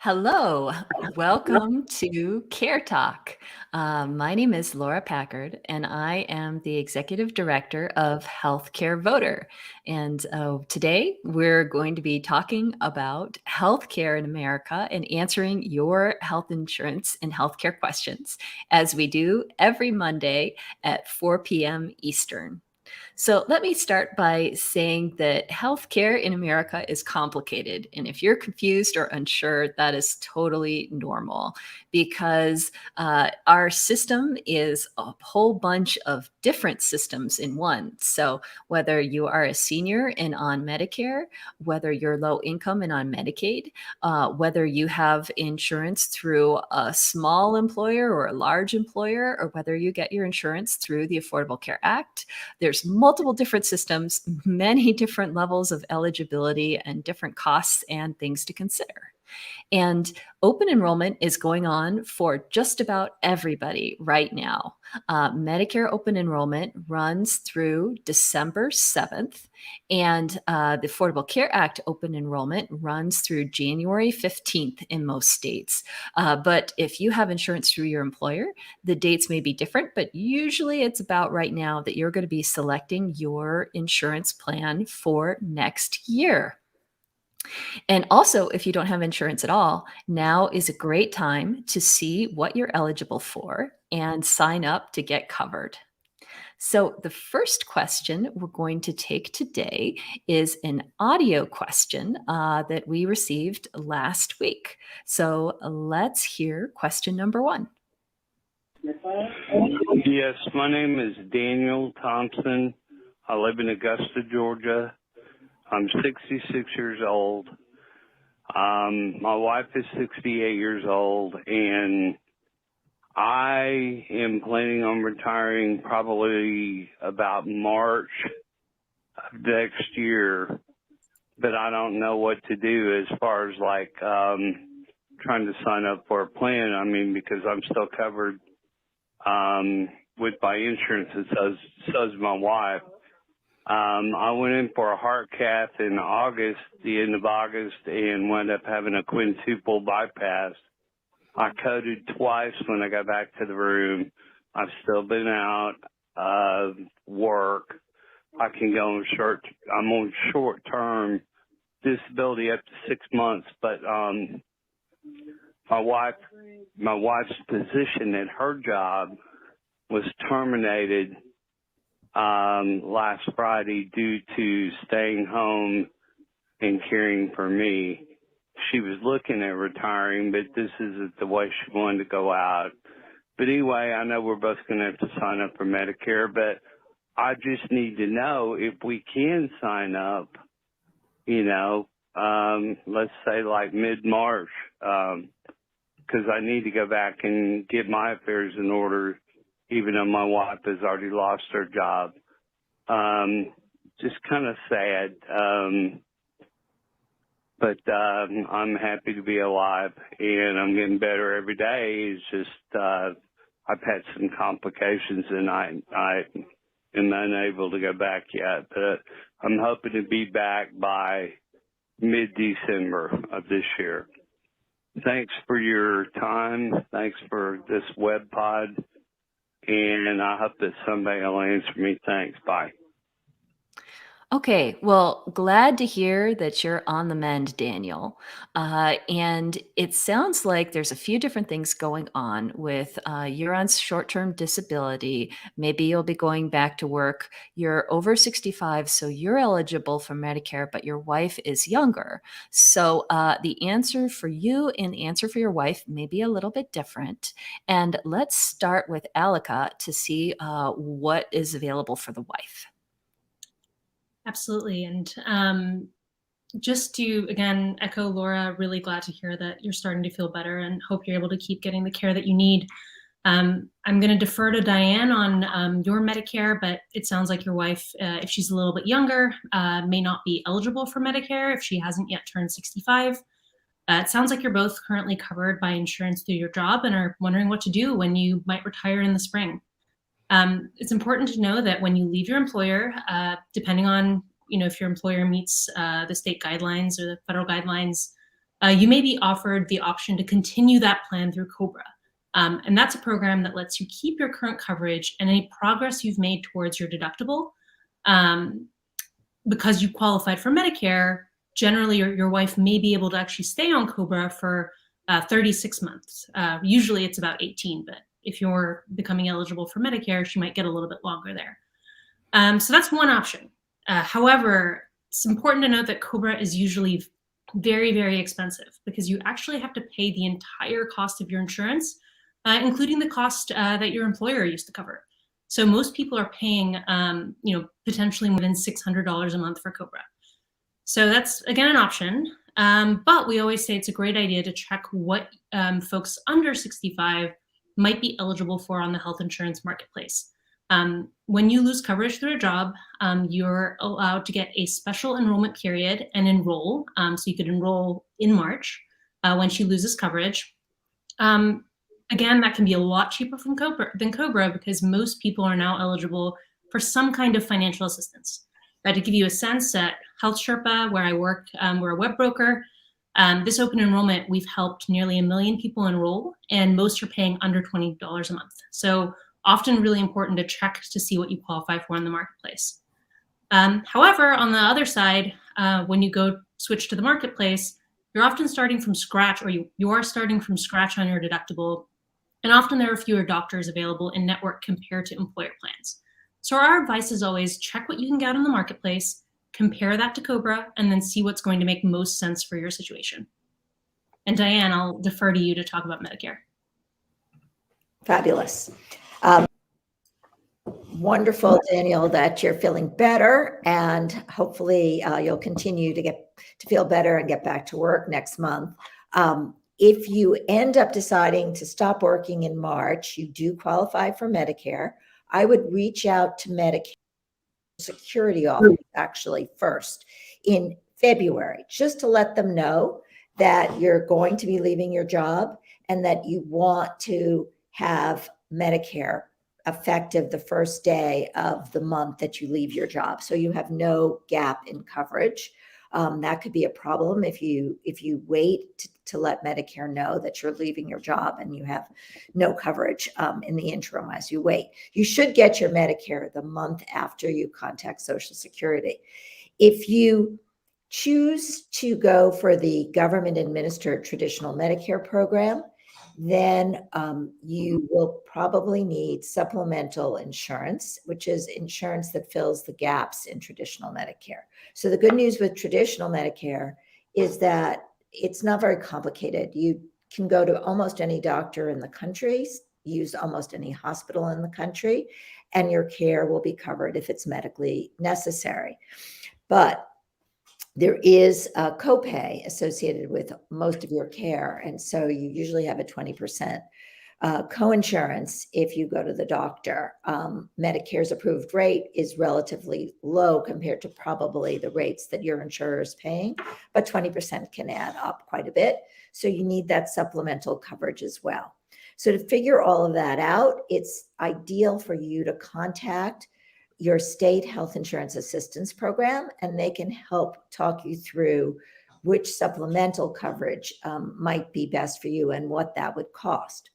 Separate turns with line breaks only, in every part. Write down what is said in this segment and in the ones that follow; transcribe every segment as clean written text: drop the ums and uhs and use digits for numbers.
Hello, welcome to Care Talk. My name is Laura Packard, and I am the Executive Director of Healthcare Voter. And today we're going to be talking about healthcare in America and answering your health insurance and healthcare questions, as we do every Monday at 4 p.m. Eastern. So let me start by saying that healthcare in America is complicated. And if you're confused or unsure, that is totally normal because our system is a whole bunch of different systems in one. So whether you are a senior and on Medicare, whether you're low income and on Medicaid, whether you have insurance through a small employer or a large employer, or whether you get your insurance through the Affordable Care Act, there's multiple different systems, many different levels of eligibility and different costs and things to consider. And open enrollment is going on for just about everybody right now. Medicare open enrollment runs through December 7th, and the Affordable Care Act open enrollment runs through January 15th in most states. But if you have insurance through your employer, the dates may be different, but usually it's about right now that you're going to be selecting your insurance plan for next year. And also, if you don't have insurance at all, now is a great time to see what you're eligible for and sign up to get covered. So, the first question we're going to take today is an audio question that we received last week. So, let's hear question number one.
Yes, my name is Daniel Thompson. I live in Augusta, Georgia. I'm 66 years old. My wife is 68 years old, and I am planning on retiring probably about March of next year, but I don't know what to do as far as trying to sign up for a plan. I mean, because I'm still covered with my insurance, and so's my wife. I went in for a heart cath in August, the end of August, and wound up having a quintuple bypass. I coded twice when I got back to the room. I've still been out of work. I can go on I'm on short-term disability up to 6 months, but my wife's position at her job was terminated last Friday due to staying home and caring for me. She was looking at retiring, but this isn't the way she wanted to go out. But anyway, I know we're both going to have to sign up for Medicare, but I just need to know if we can sign up, let's say like mid-March, because I need to go back and get my affairs in order, even though my wife has already lost her job. Just kind of sad. But I'm happy to be alive, and I'm getting better every day. It's just I've had some complications, and I am unable to go back yet. But I'm hoping to be back by mid-December of this year. Thanks for your time. Thanks for this web pod. And I hope that somebody will answer me. Thanks. Bye.
Okay, well, glad to hear that you're on the mend, Daniel. And it sounds like there's a few different things going on with you're on short-term disability. Maybe you'll be going back to work. You're over 65, so you're eligible for Medicare, but your wife is younger. So the answer for you and the answer for your wife may be a little bit different. And let's start with Aleka to see what is available for the wife.
Absolutely. And just to, again, echo Laura, really glad to hear that you're starting to feel better and hope you're able to keep getting the care that you need. I'm going to defer to Diane on your Medicare, but it sounds like your wife, if she's a little bit younger, may not be eligible for Medicare if she hasn't yet turned 65. It sounds like you're both currently covered by insurance through your job and are wondering what to do when you might retire in the spring. It's important to know that when you leave your employer, depending on if your employer meets the state guidelines or the federal guidelines, you may be offered the option to continue that plan through COBRA. And that's a program that lets you keep your current coverage and any progress you've made towards your deductible. Because you qualified for Medicare, generally your wife may be able to actually stay on COBRA for 36 months. Usually it's about 18, but if you're becoming eligible for Medicare, she might get a little bit longer there. So that's one option. However, it's important to note that COBRA is usually very, very expensive because you actually have to pay the entire cost of your insurance, including the cost that your employer used to cover. So most people are paying, potentially more than $600 a month for COBRA. So that's, again, an option. But we always say it's a great idea to check what folks under 65 might be eligible for on the health insurance marketplace. When you lose coverage through a job, you're allowed to get a special enrollment period and enroll. So you could enroll in March when she loses coverage. Again, that can be a lot cheaper than COBRA because most people are now eligible for some kind of financial assistance. To give you a sense, at Health Sherpa, where I work, we're a web broker. This open enrollment, we've helped nearly 1 million people enroll, and most are paying under $20 a month. So often really important to check to see what you qualify for in the marketplace. However, on the other side, when you go switch to the marketplace, you're often starting from scratch, or you are starting from scratch on your deductible. And often there are fewer doctors available in network compared to employer plans. So our advice is always check what you can get on the marketplace, compare that to COBRA, and then see what's going to make most sense for your situation. And Diane, I'll defer to you to talk about Medicare.
Fabulous. Wonderful, Daniel, that you're feeling better, and hopefully you'll continue to feel better and get back to work next month. If you end up deciding to stop working in March, you do qualify for Medicare. I would reach out to Medicare Security Office actually first in February, just to let them know that you're going to be leaving your job and that you want to have Medicare effective the first day of the month that you leave your job. So you have no gap in coverage. That could be a problem if you wait to let Medicare know that you're leaving your job and you have no coverage in the interim as you wait. You should get your Medicare the month after you contact Social Security. If you choose to go for the government administered traditional Medicare program, then you will probably need supplemental insurance, which is insurance that fills the gaps in traditional Medicare. So the good news with traditional Medicare is that it's not very complicated. You can go to almost any doctor in the country, use almost any hospital in the country, and your care will be covered if it's medically necessary. But there is a copay associated with most of your care. And so you usually have a 20% coinsurance if you go to the doctor. Medicare's approved rate is relatively low compared to probably the rates that your insurer is paying, but 20% can add up quite a bit. So you need that supplemental coverage as well. So to figure all of that out, it's ideal for you to contact your state health insurance assistance program, and they can help talk you through which supplemental coverage might be best for you and what that would cost.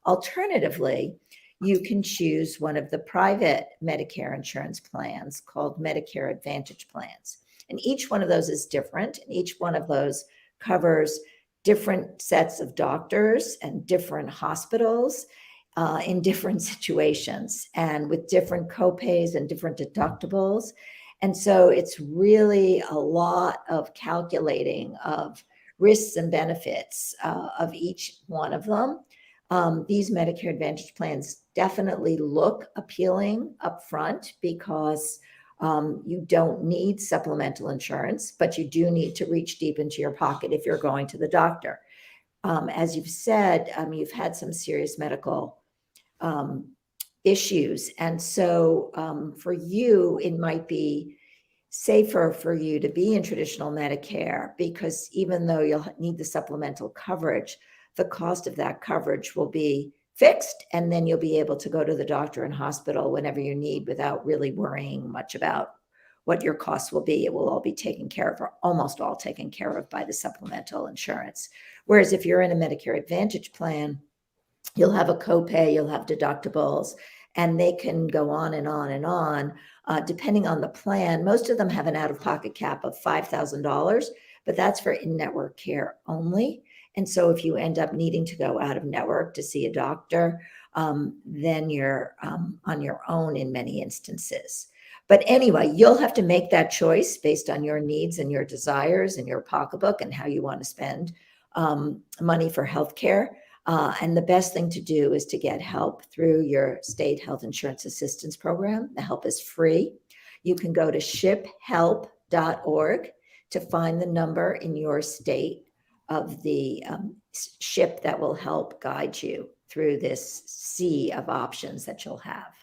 Alternatively, you can choose one of the private Medicare insurance plans called Medicare Advantage plans. And each one of those is different, and each one of those covers different sets of doctors and different hospitals in different situations and with different copays and different deductibles. And so it's really a lot of calculating of risks and benefits of each one of them. These Medicare Advantage plans definitely look appealing up front because you don't need supplemental insurance, but you do need to reach deep into your pocket if you're going to the doctor. As you've said, you've had some serious medical issues. And so for you, it might be safer for you to be in traditional Medicare because even though you'll need the supplemental coverage, the cost of that coverage will be fixed. And then you'll be able to go to the doctor and hospital whenever you need without really worrying much about what your costs will be. It will all be taken care of, or almost all taken care of, by the supplemental insurance. Whereas if you're in a Medicare Advantage plan, you'll have a copay, you'll have deductibles, and they can go on and on and on, depending on the plan. Most of them have an out-of-pocket cap of $5,000, but that's for in-network care only. And so if you end up needing to go out of network to see a doctor, then you're on your own in many instances. But anyway, you'll have to make that choice based on your needs and your desires and your pocketbook and how you want to spend money for healthcare. And the best thing to do is to get help through your state health insurance assistance program. The help is free. You can go to shiphelp.org to find the number in your state of the SHIP that will help guide you through this sea of options that you'll have.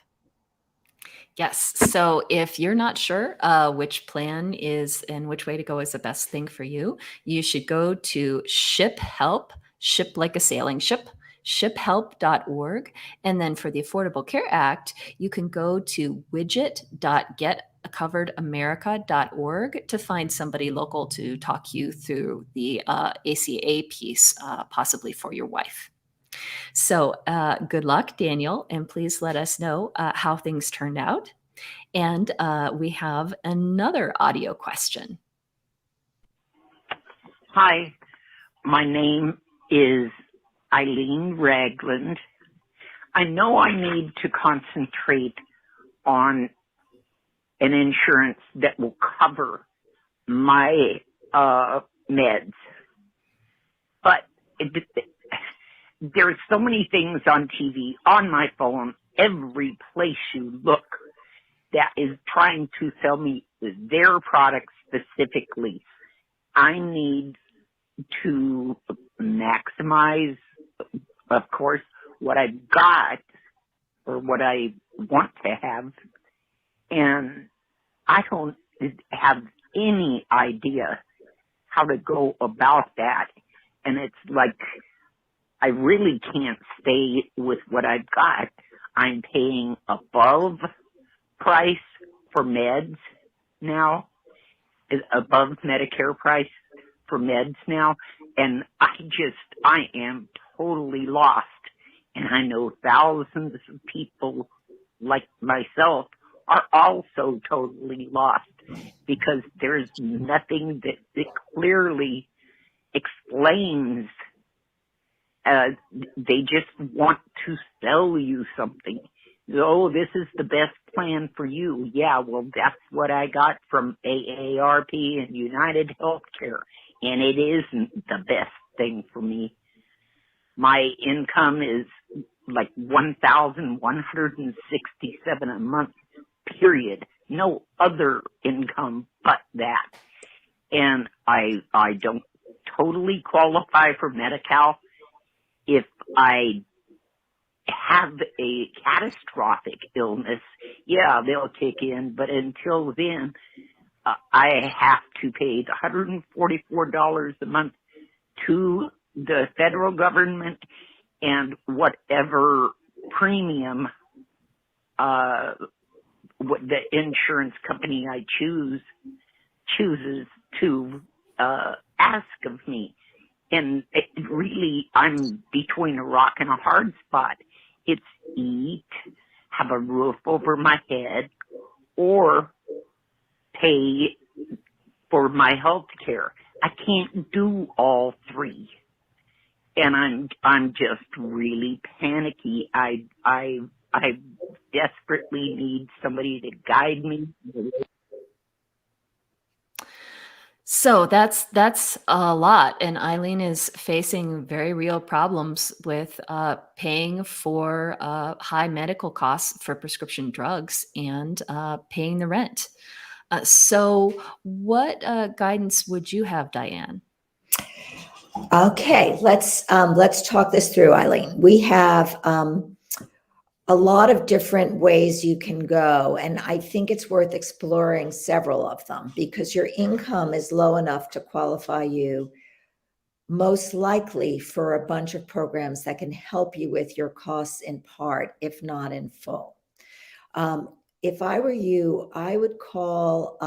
Yes. So if you're not sure which plan is and which way to go is the best thing for you, you should go to ShipHelp, ship like a sailing ship, shiphelp.org. And then for the Affordable Care Act, you can go to widget.getcoveredamerica.org to find somebody local to talk you through the ACA piece, possibly for your wife. So good luck, Daniel, and please let us know how things turned out. And we have another audio question.
Hi, my name is Eileen Ragland. I know I need to concentrate on an insurance that will cover my meds, but there's so many things on TV, on my phone, every place you look that is trying to sell me their product specifically. I need to maximize, of course, what I've got or what I want to have, and I don't have any idea how to go about that. And it's like, I really can't stay with what I've got. I'm paying above price for meds now, above Medicare price for meds now, and I am totally lost. And I know thousands of people like myself are also totally lost because there's nothing that clearly explains. They just want to sell you something. Oh, this is the best plan for you. Yeah, well, that's what I got from AARP and United Healthcare, and it isn't the best thing for me. My income is like $1,167 a month, period. No other income but that. And I don't totally qualify for Medi-Cal. If I have a catastrophic illness, yeah, they'll kick in. But until then, I have to pay $144 a month to the federal government, and whatever premium what the insurance company I chooses to ask of me. And it really, I'm between a rock and a hard spot. It's eat, have a roof over my head, or pay for my health care. I can't do all three. And I'm just really panicky. I desperately need somebody to guide me.
So that's a lot, and Eileen is facing very real problems with paying for high medical costs for prescription drugs and paying the rent. So what guidance would you have, Diane?
Okay, let's talk this through, Eileen. We have a lot of different ways you can go, and I think it's worth exploring several of them because your income is low enough to qualify you most likely for a bunch of programs that can help you with your costs in part, if not in full. if I were you, I would call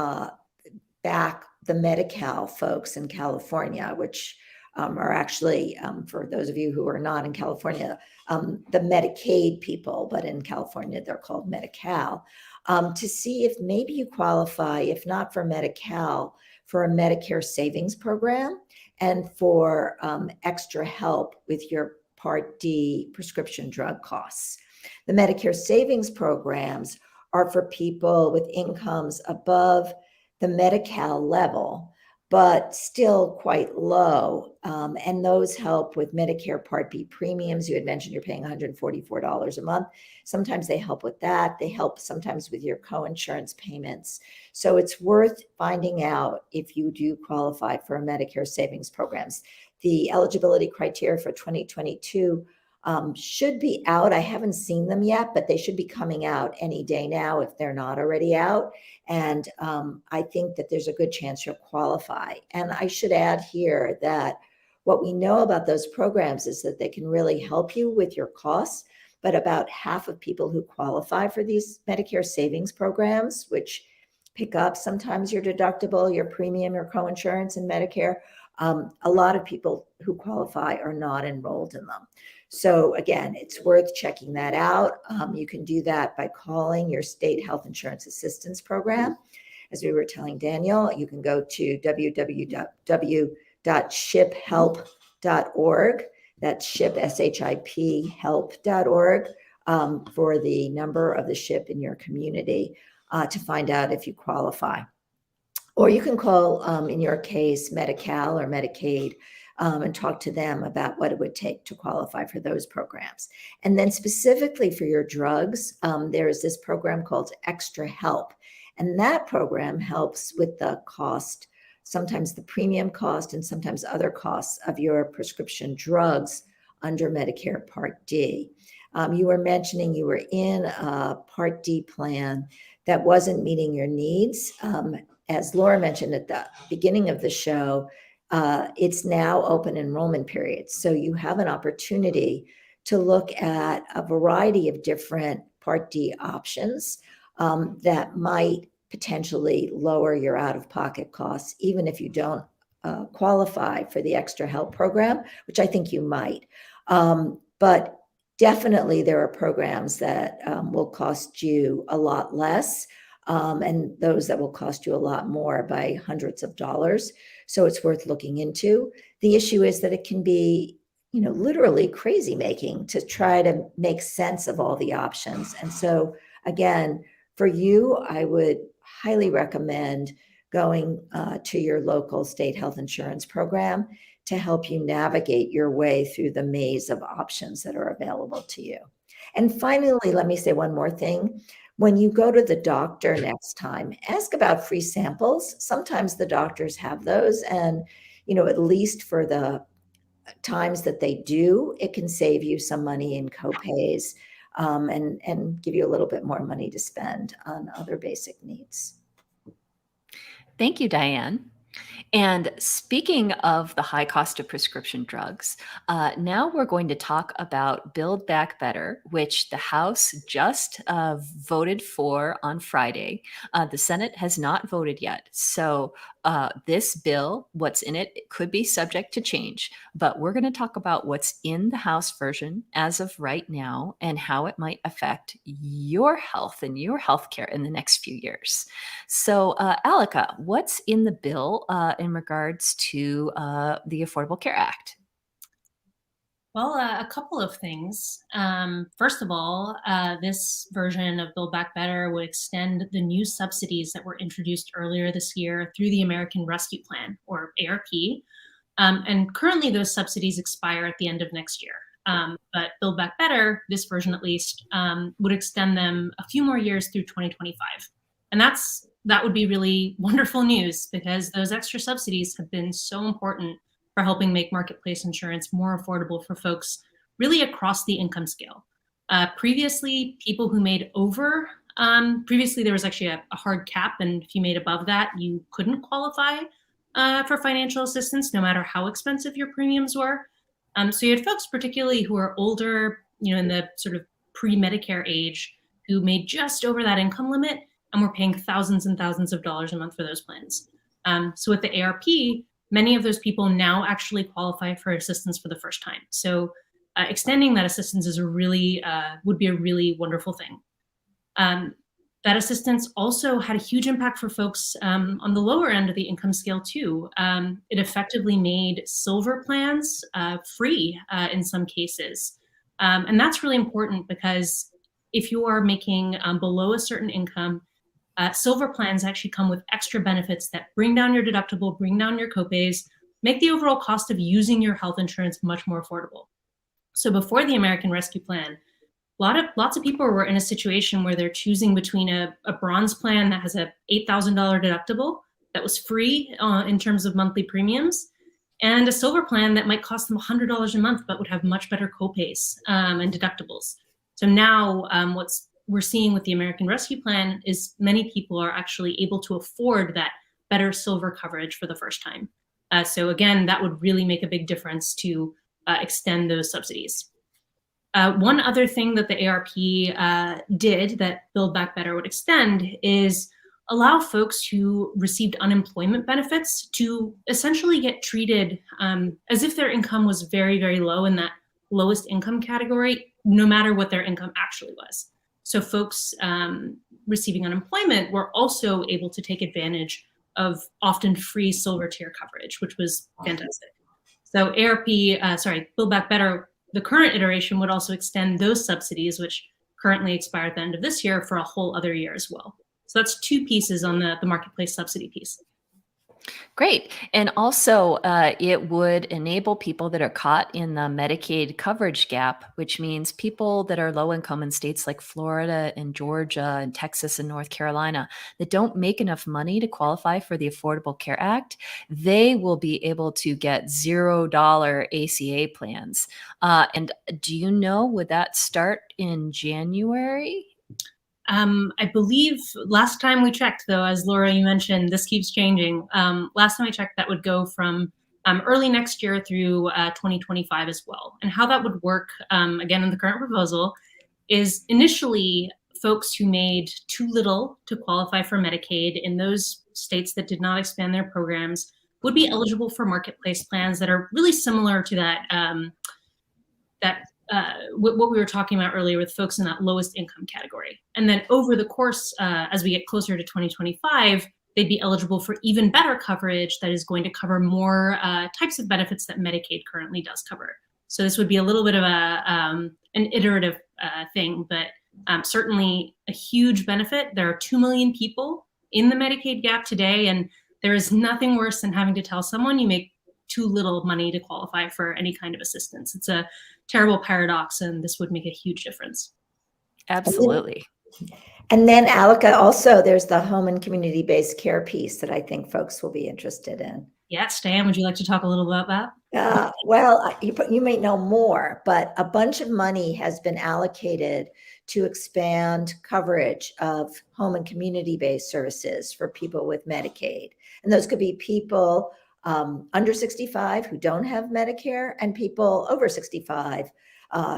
back the Medi-Cal folks in California, which are actually, for those of you who are not in California, the Medicaid people, but in California, they're called Medi-Cal, to see if maybe you qualify, if not for Medi-Cal, for a Medicare savings program and for extra help with your Part D prescription drug costs. The Medicare savings programs are for people with incomes above the Medi-Cal level, but still quite low. And those help with Medicare Part B premiums. You had mentioned you're paying $144 a month. Sometimes they help with that. They help sometimes with your co-insurance payments. So it's worth finding out if you do qualify for a Medicare savings programs. The eligibility criteria for 2022 should be out. I haven't seen them yet, but they should be coming out any day now if they're not already out. And I think that there's a good chance you'll qualify. And I should add here that what we know about those programs is that they can really help you with your costs, but about half of people who qualify for these Medicare savings programs, which pick up sometimes your deductible, your premium, your co-insurance and Medicare, a lot of people who qualify are not enrolled in them. So again, it's worth checking that out. You can do that by calling your state health insurance assistance program. As we were telling Daniel, you can go to www.shiphelp.org. That's ship, S-H-I-P, help.org, for the number of the SHIP in your community to find out if you qualify. Or you can call, in your case, Medi-Cal or Medicaid, and talk to them about what it would take to qualify for those programs. And then specifically for your drugs, there is this program called Extra Help. And that program helps with the cost, sometimes the premium cost and sometimes other costs of your prescription drugs under Medicare Part D. You were mentioning you were in a Part D plan that wasn't meeting your needs. As Laura mentioned at the beginning of the show, it's now open enrollment period. So you have an opportunity to look at a variety of different Part D options that might potentially lower your out-of-pocket costs, even if you don't qualify for the Extra Help program, which I think you might. But definitely there are programs that will cost you a lot less, and those that will cost you a lot more by hundreds of dollars. So it's worth looking into. The issue is that it can be, literally crazy making to try to make sense of all the options. And so again, for you, I would highly recommend going to your local state health insurance program to help you navigate your way through the maze of options that are available to you. And finally, let me say one more thing. When you go to the doctor next time, ask about free samples. Sometimes the doctors have those, and at least for the times that they do, it can save you some money in copays, and give you a little bit more money to spend on other basic needs.
Thank you, Diane. And speaking of the high cost of prescription drugs, now we're going to talk about Build Back Better, which the House just voted for on Friday. The Senate has not voted yet. So this bill, what's in it could be subject to change, but we're going to talk about what's in the House version as of right now and how it might affect your health and your healthcare in the next few years. So Aleka, what's in the bill in regards to the Affordable Care Act?
Well, a couple of things. First of all, this version of Build Back Better would extend the new subsidies that were introduced earlier this year through the American Rescue Plan, or ARP. And currently those subsidies expire at the end of next year. But Build Back Better, this version at least, would extend them a few more years through 2025. And that would be really wonderful news, because those extra subsidies have been so important for helping make marketplace insurance more affordable for folks really across the income scale. Previously, people who made over, previously there was actually a hard cap, and if you made above that, you couldn't qualify for financial assistance, no matter how expensive your premiums were. So you had folks particularly who are older, in the sort of pre-Medicare age, who made just over that income limit and were paying thousands and thousands of dollars a month for those plans. So with the ARP, many of those people now actually qualify for assistance for the first time. So extending that assistance is would be a really wonderful thing. That assistance also had a huge impact for folks on the lower end of the income scale too. It effectively made silver plans free in some cases. And that's really important because if you are making below a certain income, silver plans actually come with extra benefits that bring down your deductible, bring down your copays, make the overall cost of using your health insurance much more affordable. So before the American Rescue Plan, lots of people were in a situation where they're choosing between a bronze plan that has a $8,000 deductible that was free in terms of monthly premiums, and a silver plan that might cost them $100 a month but would have much better copays and deductibles. So now what we're seeing with the American Rescue Plan is many people are actually able to afford that better silver coverage for the first time. So again, that would really make a big difference to extend those subsidies. One other thing that the ARP did that Build Back Better would extend is allow folks who received unemployment benefits to essentially get treated as if their income was very, very low in that lowest income category, no matter what their income actually was. So folks receiving unemployment were also able to take advantage of often free silver tier coverage, which was fantastic. So Build Back Better, the current iteration would also extend those subsidies, which currently expire at the end of this year, for a whole other year as well. So that's two pieces on the marketplace subsidy piece.
Great. And also, it would enable people that are caught in the Medicaid coverage gap, which means people that are low income in states like Florida and Georgia and Texas and North Carolina that don't make enough money to qualify for the Affordable Care Act. They will be able to get $0 ACA plans. And do you know, would that start in January?
I believe last time we checked, though, as Laura, you mentioned, this keeps changing. Last time I checked, that would go from early next year through 2025 as well. And how that would work, again, in the current proposal, is initially folks who made too little to qualify for Medicaid in those states that did not expand their programs would be eligible for marketplace plans that are really similar to what we were talking about earlier with folks in that lowest income category. And then over the course, as we get closer to 2025, they'd be eligible for even better coverage that is going to cover more types of benefits that Medicaid currently does cover. So this would be a little bit of an iterative thing, but certainly a huge benefit. There are 2 million people in the Medicaid gap today, and there is nothing worse than having to tell someone you make too little money to qualify for any kind of assistance. It's a terrible paradox, and this would make a huge difference.
Absolutely.
And then, Aleka, also there's the home and community-based care piece that I think folks will be interested in.
Yes, Diane, would you like to talk a little about that?
Well, you may know more, but a bunch of money has been allocated to expand coverage of home and community-based services for people with Medicaid. And those could be people under 65 who don't have Medicare, and people over 65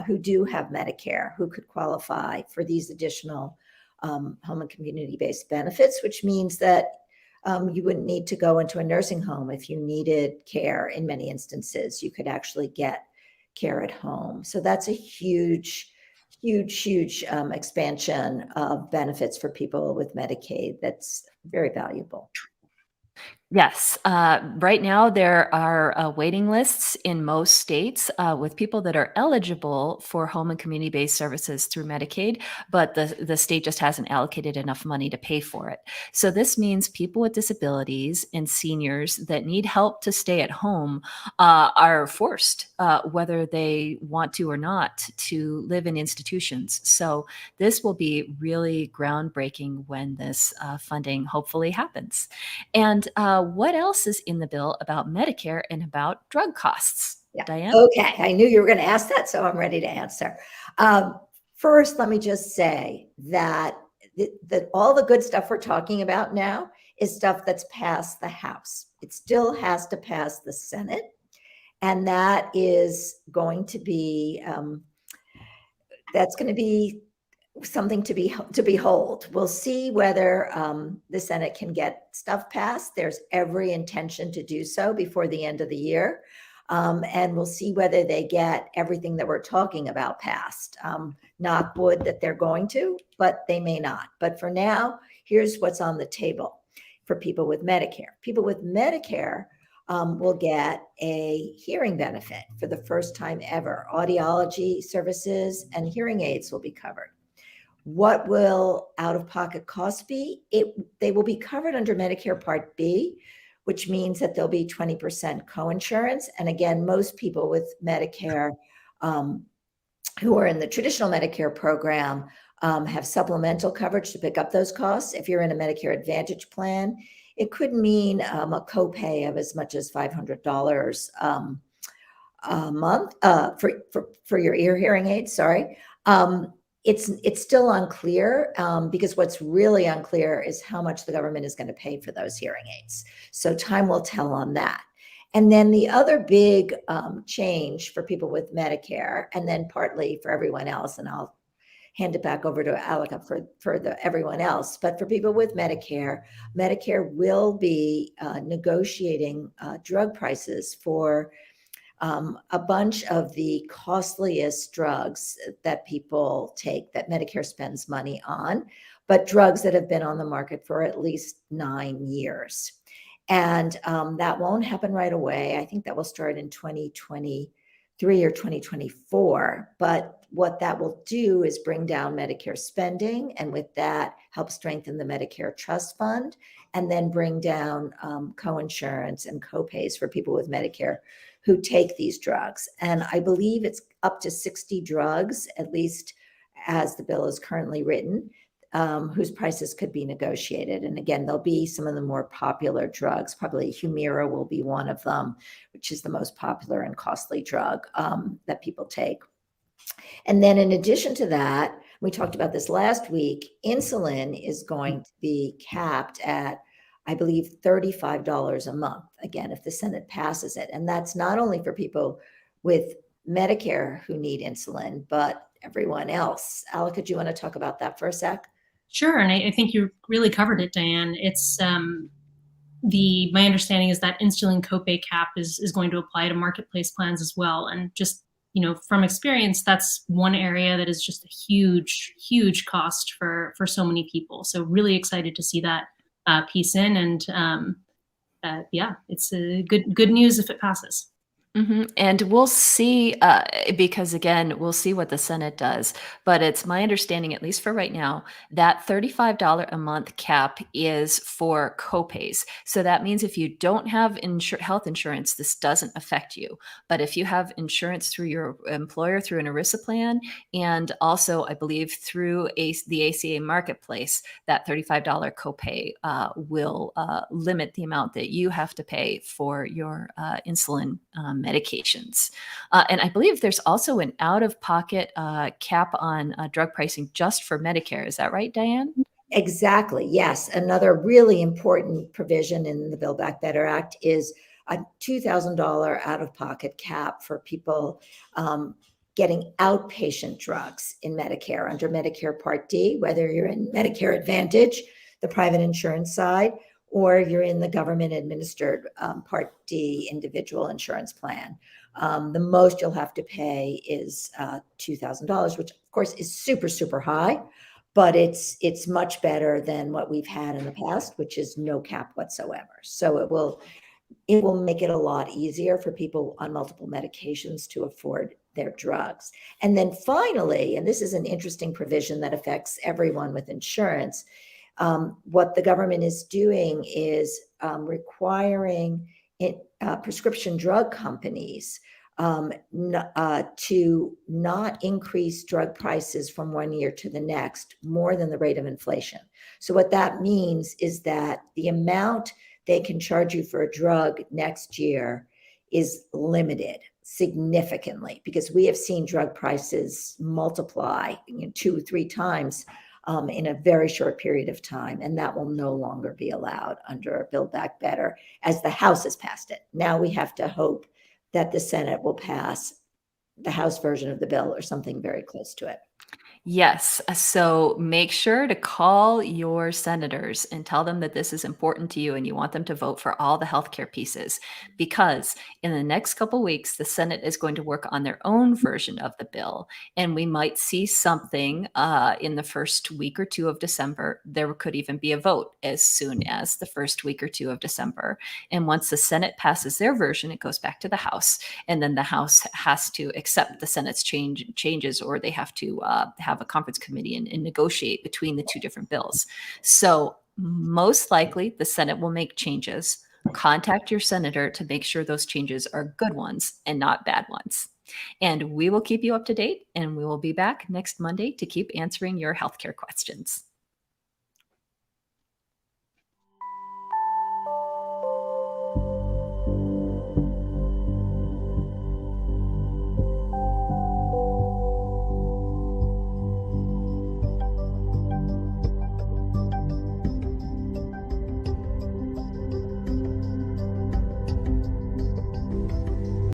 who do have Medicare, who could qualify for these additional home and community-based benefits, which means that you wouldn't need to go into a nursing home if you needed care. In many instances, you could actually get care at home. So that's a huge expansion of benefits for people with Medicaid. That's very valuable.
Yes. Right now, there are waiting lists in most states with people that are eligible for home and community-based services through Medicaid, but the state just hasn't allocated enough money to pay for it. So this means people with disabilities and seniors that need help to stay at home are forced, whether they want to or not, to live in institutions. So this will be really groundbreaking when this funding hopefully happens. And what else is in the bill about Medicare and about drug costs?
Yeah.
Diane?
Okay, I knew you were going to ask that, so I'm ready to answer. First, let me just say that all the good stuff we're talking about now is stuff that's passed the House. It still has to pass the Senate, and that is going to be something to behold. We'll see whether the Senate can get stuff passed. There's every intention to do so before the end of the year. And we'll see whether they get everything that we're talking about passed. Knock wood that they're going to, but they may not. But for now, here's what's on the table for people with Medicare. People with Medicare will get a hearing benefit for the first time ever. Audiology services and hearing aids will be covered. What will out-of-pocket costs be? They will be covered under Medicare Part B, which means that there'll be 20% coinsurance. And again, most people with Medicare who are in the traditional Medicare program have supplemental coverage to pick up those costs. If you're in a Medicare Advantage plan, it could mean a copay of as much as $500 a month for your ear hearing aids. Sorry. It's still unclear because what's really unclear is how much the government is going to pay for those hearing aids. So time will tell on that. And then the other big change for people with Medicare, and then partly for everyone else, and I'll hand it back over to Aleka for everyone else. But for people with Medicare, Medicare will be negotiating drug prices for a bunch of the costliest drugs that people take, that Medicare spends money on, but drugs that have been on the market for at least 9 years. And that won't happen right away. I think that will start in 2023 or 2024. But what that will do is bring down Medicare spending, and with that, help strengthen the Medicare Trust Fund, and then bring down coinsurance and copays for people with Medicare who take these drugs. And I believe it's up to 60 drugs, at least as the bill is currently written, whose prices could be negotiated. And again, there'll be some of the more popular drugs. Probably Humira will be one of them, which is the most popular and costly drug that people take. And then in addition to that, we talked about this last week, insulin is going to be capped at, I believe, $35 a month, again, if the Senate passes it. And that's not only for people with Medicare who need insulin, but everyone else. Aleka, do you want to talk about that for a sec?
Sure, and I think you really covered it, Diane. It's my understanding is that insulin copay cap is going to apply to marketplace plans as well. And just, from experience, that's one area that is just a huge cost for so many people. So really excited to see that piece in, and yeah, it's a good news if it passes.
Mm-hmm. And we'll see, because again, we'll see what the Senate does. But it's my understanding, at least for right now, that $35 a month cap is for copays. So that means if you don't have health insurance, this doesn't affect you. But if you have insurance through your employer, through an ERISA plan, and also, I believe, through the ACA marketplace, that $35 copay will limit the amount that you have to pay for your insulin medications. And I believe there's also an out-of-pocket cap on drug pricing just for Medicare. Is that right, Diane?
Exactly. Yes. Another really important provision in the Build Back Better Act is a $2,000 out-of-pocket cap for people getting outpatient drugs in Medicare under Medicare Part D, whether you're in Medicare Advantage, the private insurance side, or you're in the government administered Part D individual insurance plan. The most you'll have to pay is $2,000, which of course is super high, but it's much better than what we've had in the past, which is no cap whatsoever. So it will make it a lot easier for people on multiple medications to afford their drugs. And then finally, and this is an interesting provision that affects everyone with insurance, what the government is doing is requiring prescription drug companies to not increase drug prices from one year to the next more than the rate of inflation. So what that means is that the amount they can charge you for a drug next year is limited significantly, because we have seen drug prices multiply 2 or 3 times in a very short period of time, and that will no longer be allowed under Build Back Better, as the House has passed it. Now we have to hope that the Senate will pass the House version of the bill or something very close to it.
Yes. So make sure to call your senators and tell them that this is important to you and you want them to vote for all the healthcare pieces. Because in the next couple weeks, the Senate is going to work on their own version of the bill. And we might see something in the first week or two of December. There could even be a vote as soon as the first week or two of December. And once the Senate passes their version, it goes back to the House. And then the House has to accept the Senate's changes, or they have to have a conference committee and negotiate between the two different bills. So most likely the Senate will make changes. Contact your senator to make sure those changes are good ones and not bad ones. And we will keep you up to date, and we will be back next Monday to keep answering your healthcare questions.